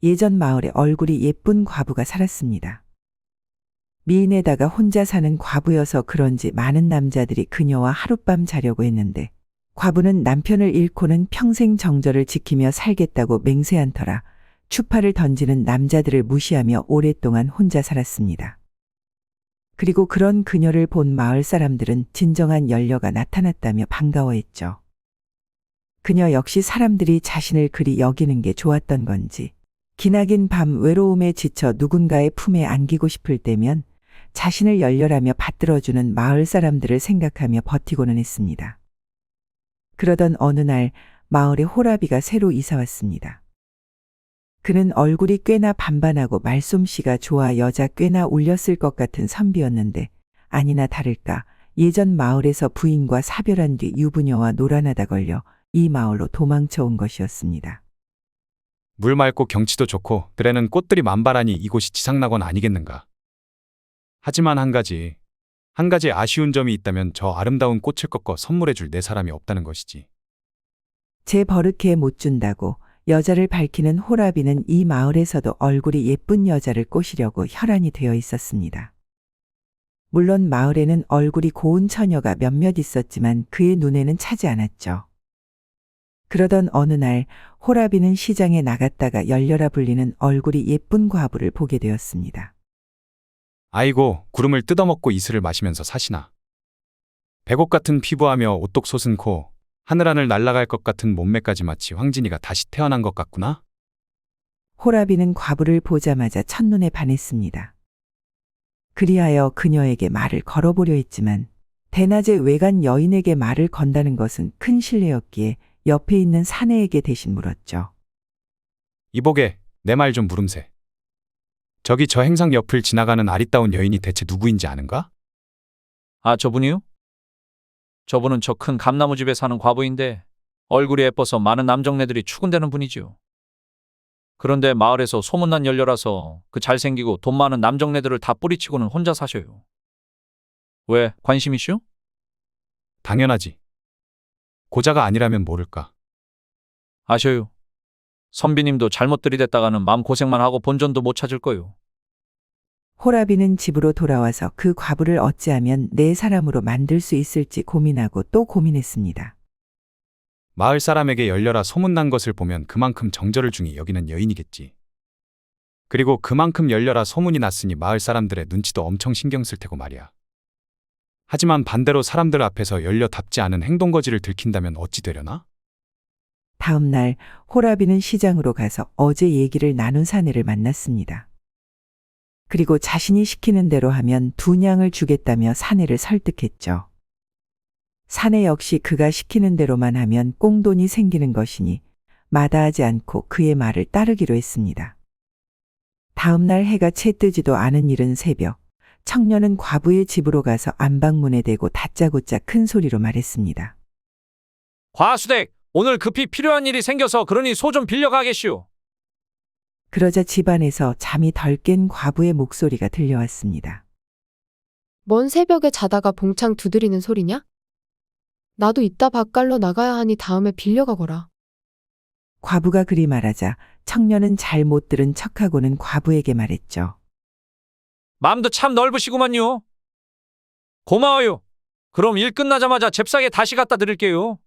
예전 마을에 얼굴이 예쁜 과부가 살았습니다. 미인에다가 혼자 사는 과부여서 그런지 많은 남자들이 그녀와 하룻밤 자려고 했는데 과부는 남편을 잃고는 평생 정절을 지키며 살겠다고 맹세한 터라 추파를 던지는 남자들을 무시하며 오랫동안 혼자 살았습니다. 그리고 그런 그녀를 본 마을 사람들은 진정한 연려가 나타났다며 반가워했죠. 그녀 역시 사람들이 자신을 그리 여기는 게 좋았던 건지 기나긴 밤 외로움에 지쳐 누군가의 품에 안기고 싶을 때면 자신을 열렬하며 받들어주는 마을 사람들을 생각하며 버티고는 했습니다. 그러던 어느 날 마을에 호라비가 새로 이사 왔습니다. 그는 얼굴이 꽤나 반반하고 말솜씨가 좋아 여자 꽤나 울렸을 것 같은 선비였는데 아니나 다를까 예전 마을에서 부인과 사별한 뒤 유부녀와 노란하다 걸려 이 마을로 도망쳐 온 것이었습니다. 물 맑고 경치도 좋고 들에는 꽃들이 만발하니 이곳이 지상낙원 아니겠는가. 하지만 한 가지 아쉬운 점이 있다면 저 아름다운 꽃을 꺾어 선물해줄 내 사람이 없다는 것이지. 제 버릇해 못 준다고 여자를 밝히는 호라비는 이 마을에서도 얼굴이 예쁜 여자를 꼬시려고 혈안이 되어 있었습니다. 물론 마을에는 얼굴이 고운 처녀가 몇몇 있었지만 그의 눈에는 차지 않았죠. 그러던 어느 날 호라비는 시장에 나갔다가 열려라 불리는 얼굴이 예쁜 과부를 보게 되었습니다. 아이고, 구름을 뜯어먹고 이슬을 마시면서 사시나. 백옥 같은 피부하며 오똑 솟은 코, 하늘하늘 날아갈 것 같은 몸매까지 마치 황진이가 다시 태어난 것 같구나. 호라비는 과부를 보자마자 첫눈에 반했습니다. 그리하여 그녀에게 말을 걸어보려 했지만 대낮에 외간 여인에게 말을 건다는 것은 큰 실례였기에 옆에 있는 사내에게 대신 물었죠. 이보게, 내 말 좀 물음세. 저기 저 행상 옆을 지나가는 아리따운 여인이 대체 누구인지 아는가? 아, 저분이요? 저분은 저 큰 감나무 집에 사는 과부인데 얼굴이 예뻐서 많은 남정네들이 추근대는 분이지요. 그런데 마을에서 소문난 연려라서 그 잘생기고 돈 많은 남정네들을 다 뿌리치고는 혼자 사셔요. 왜, 관심이시오? 당연하지. 고자가 아니라면 모를까. 아셔요. 선비님도 잘못 들이댔다가는 마음고생만 하고 본전도 못 찾을 거요. 호라비는 집으로 돌아와서 그 과부를 어찌하면 내 사람으로 만들 수 있을지 고민하고 또 고민했습니다. 마을 사람에게 열려라 소문난 것을 보면 그만큼 정절을 중히 여기는 여인이겠지. 그리고 그만큼 열려라 소문이 났으니 마을 사람들의 눈치도 엄청 신경 쓸 테고 말이야. 하지만 반대로 사람들 앞에서 열려답지 않은 행동거지를 들킨다면 어찌 되려나? 다음 날 호라비는 시장으로 가서 어제 얘기를 나눈 사내를 만났습니다. 그리고 자신이 시키는 대로 하면 2냥을 주겠다며 사내를 설득했죠. 사내 역시 그가 시키는 대로만 하면 꽁돈이 생기는 것이니 마다하지 않고 그의 말을 따르기로 했습니다. 다음 날 해가 채 뜨지도 않은 이른 새벽, 청년은 과부의 집으로 가서 안방문에 대고 다짜고짜 큰 소리로 말했습니다. 과수댁, 오늘 급히 필요한 일이 생겨서 그러니 소 좀 빌려가겠시오. 그러자 집안에서 잠이 덜 깬 과부의 목소리가 들려왔습니다. 먼 새벽에 자다가 봉창 두드리는 소리냐? 나도 이따 밭갈러 나가야 하니 다음에 빌려가거라. 과부가 그리 말하자 청년은 잘 못 들은 척하고는 과부에게 말했죠. 마음도 참 넓으시구만요. 고마워요. 그럼 일 끝나자마자 잽싸게 다시 갖다 드릴게요.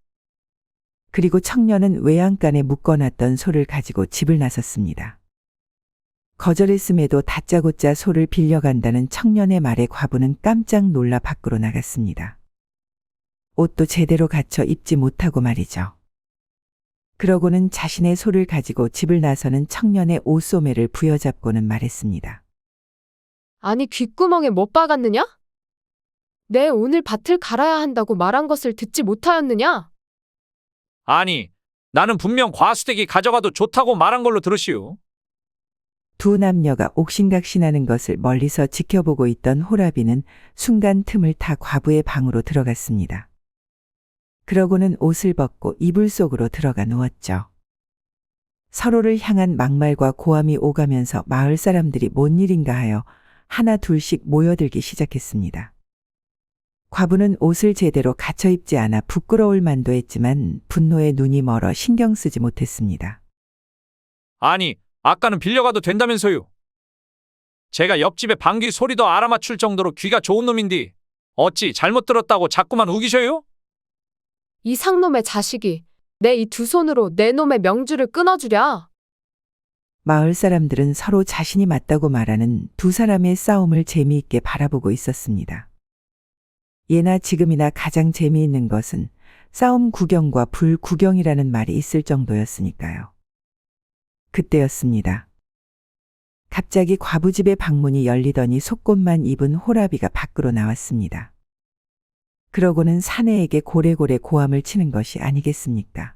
그리고 청년은 외양간에 묶어놨던 소를 가지고 집을 나섰습니다. 거절했음에도 다짜고짜 소를 빌려간다는 청년의 말에 과부는 깜짝 놀라 밖으로 나갔습니다. 옷도 제대로 갖춰 입지 못하고 말이죠. 그러고는 자신의 소를 가지고 집을 나서는 청년의 옷소매를 부여잡고는 말했습니다. 아니 귓구멍에 못 박았느냐? 내 오늘 밭을 갈아야 한다고 말한 것을 듣지 못하였느냐? 아니, 나는 분명 과수댁이 가져가도 좋다고 말한 걸로 들으시오. 두 남녀가 옥신각신하는 것을 멀리서 지켜보고 있던 호라비는 순간 틈을 타 과부의 방으로 들어갔습니다. 그러고는 옷을 벗고 이불 속으로 들어가 누웠죠. 서로를 향한 막말과 고함이 오가면서 마을 사람들이 뭔 일인가 하여 하나 둘씩 모여들기 시작했습니다. 과부는 옷을 제대로 갖춰 입지 않아 부끄러울 만도 했지만 분노에 눈이 멀어 신경 쓰지 못했습니다. 아니 아까는 빌려가도 된다면서요. 제가 옆집에 방귀 소리도 알아맞출 정도로 귀가 좋은 놈인데 어찌 잘못 들었다고 자꾸만 우기셔요? 이 상놈의 자식이 내 이 두 손으로 내 놈의 명주를 끊어주랴. 마을 사람들은 서로 자신이 맞다고 말하는 두 사람의 싸움을 재미있게 바라보고 있었습니다. 예나 지금이나 가장 재미있는 것은 싸움 구경과 불 구경이라는 말이 있을 정도였으니까요. 그때였습니다. 갑자기 과부 집의 방문이 열리더니 속옷만 입은 호라비가 밖으로 나왔습니다. 그러고는 사내에게 고래고래 고함을 치는 것이 아니겠습니까?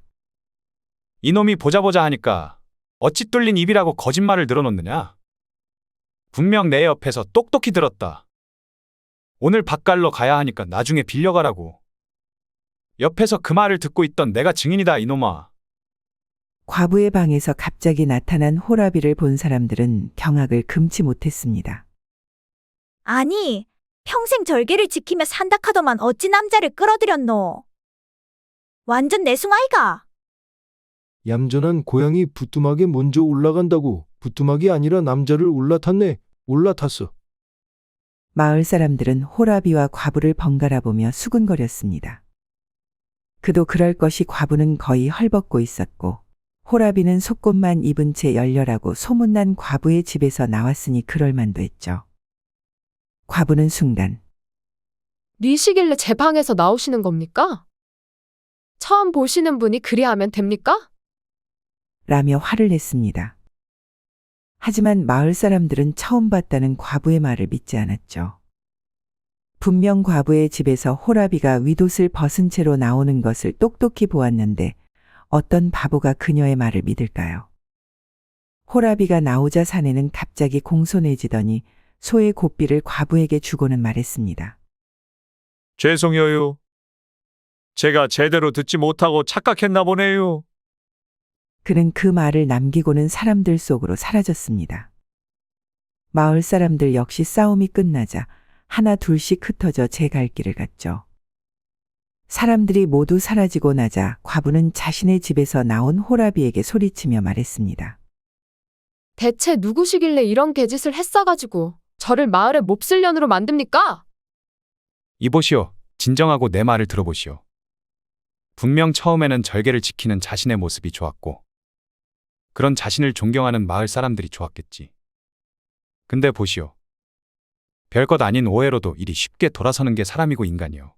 이놈이 보자 하니까 어찌 뚫린 입이라고 거짓말을 늘어놓느냐? 분명 내 옆에서 똑똑히 들었다. 오늘 밭갈러 가야 하니까 나중에 빌려가라고. 옆에서 그 말을 듣고 있던 내가 증인이다, 이놈아. 과부의 방에서 갑자기 나타난 호라비를 본 사람들은 경악을 금치 못했습니다. 아니, 평생 절개를 지키며 산다 카더만 어찌 남자를 끌어들였노? 완전 내숭아이가. 얌전한 고양이 부뚜막에 먼저 올라간다고 부뚜막이 아니라 남자를 올라탔네. 올라탔어. 마을 사람들은 호라비와 과부를 번갈아 보며 수근거렸습니다. 그도 그럴 것이 과부는 거의 헐벗고 있었고 호라비는 속옷만 입은 채 열렬하고 소문난 과부의 집에서 나왔으니 그럴 만도 했죠. 과부는 순간 니시길래 제 방에서 나오시는 겁니까? 처음 보시는 분이 그리하면 됩니까? 라며 화를 냈습니다. 하지만 마을 사람들은 처음 봤다는 과부의 말을 믿지 않았죠. 분명 과부의 집에서 호라비가 윗옷을 벗은 채로 나오는 것을 똑똑히 보았는데 어떤 바보가 그녀의 말을 믿을까요? 호라비가 나오자 사내는 갑자기 공손해지더니 소의 고삐를 과부에게 주고는 말했습니다. 죄송해요. 제가 제대로 듣지 못하고 착각했나 보네요. 그는 그 말을 남기고는 사람들 속으로 사라졌습니다. 마을 사람들 역시 싸움이 끝나자 하나 둘씩 흩어져 제 갈 길을 갔죠. 사람들이 모두 사라지고 나자 과부는 자신의 집에서 나온 호라비에게 소리치며 말했습니다. 대체 누구시길래 이런 개짓을 했어가지고 저를 마을의 몹쓸년으로 만듭니까? 이보시오. 진정하고 내 말을 들어보시오. 분명 처음에는 절개를 지키는 자신의 모습이 좋았고 그런 자신을 존경하는 마을 사람들이 좋았겠지. 근데 보시오. 별것 아닌 오해로도 이리 쉽게 돌아서는 게 사람이고 인간이요.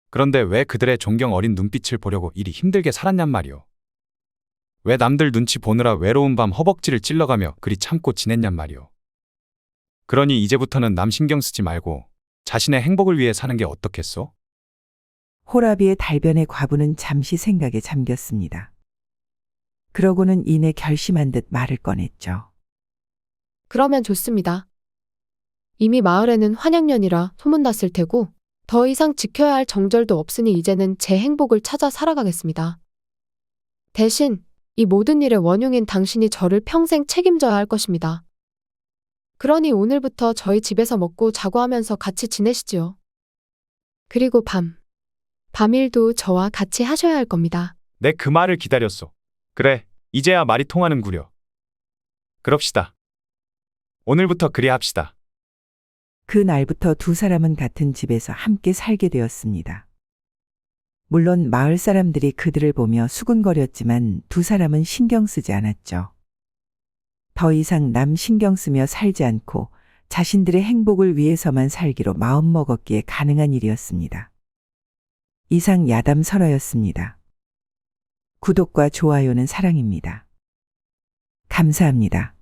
그런데 왜 그들의 존경 어린 눈빛을 보려고 이리 힘들게 살았냔 말이오. 왜 남들 눈치 보느라 외로운 밤 허벅지를 찔러가며 그리 참고 지냈냔 말이오. 그러니 이제부터는 남 신경 쓰지 말고 자신의 행복을 위해 사는 게 어떻겠소? 호라비의 달변에 과부는 잠시 생각에 잠겼습니다. 그러고는 이내 결심한 듯 말을 꺼냈죠. 그러면 좋습니다. 이미 마을에는 환양년이라 소문났을 테고 더 이상 지켜야 할 정절도 없으니 이제는 제 행복을 찾아 살아가겠습니다. 대신 이 모든 일의 원흉인 당신이 저를 평생 책임져야 할 것입니다. 그러니 오늘부터 저희 집에서 먹고 자고 하면서 같이 지내시지요. 그리고 밤일도 저와 같이 하셔야 할 겁니다. 내 그 말을 기다렸소. 그래, 이제야 말이 통하는구려. 그럽시다. 오늘부터 그리 합시다. 그 날부터 두 사람은 같은 집에서 함께 살게 되었습니다. 물론 마을 사람들이 그들을 보며 수군거렸지만 두 사람은 신경 쓰지 않았죠. 더 이상 남 신경 쓰며 살지 않고 자신들의 행복을 위해서만 살기로 마음먹었기에 가능한 일이었습니다. 이상 야담설화였습니다. 구독과 좋아요는 사랑입니다. 감사합니다.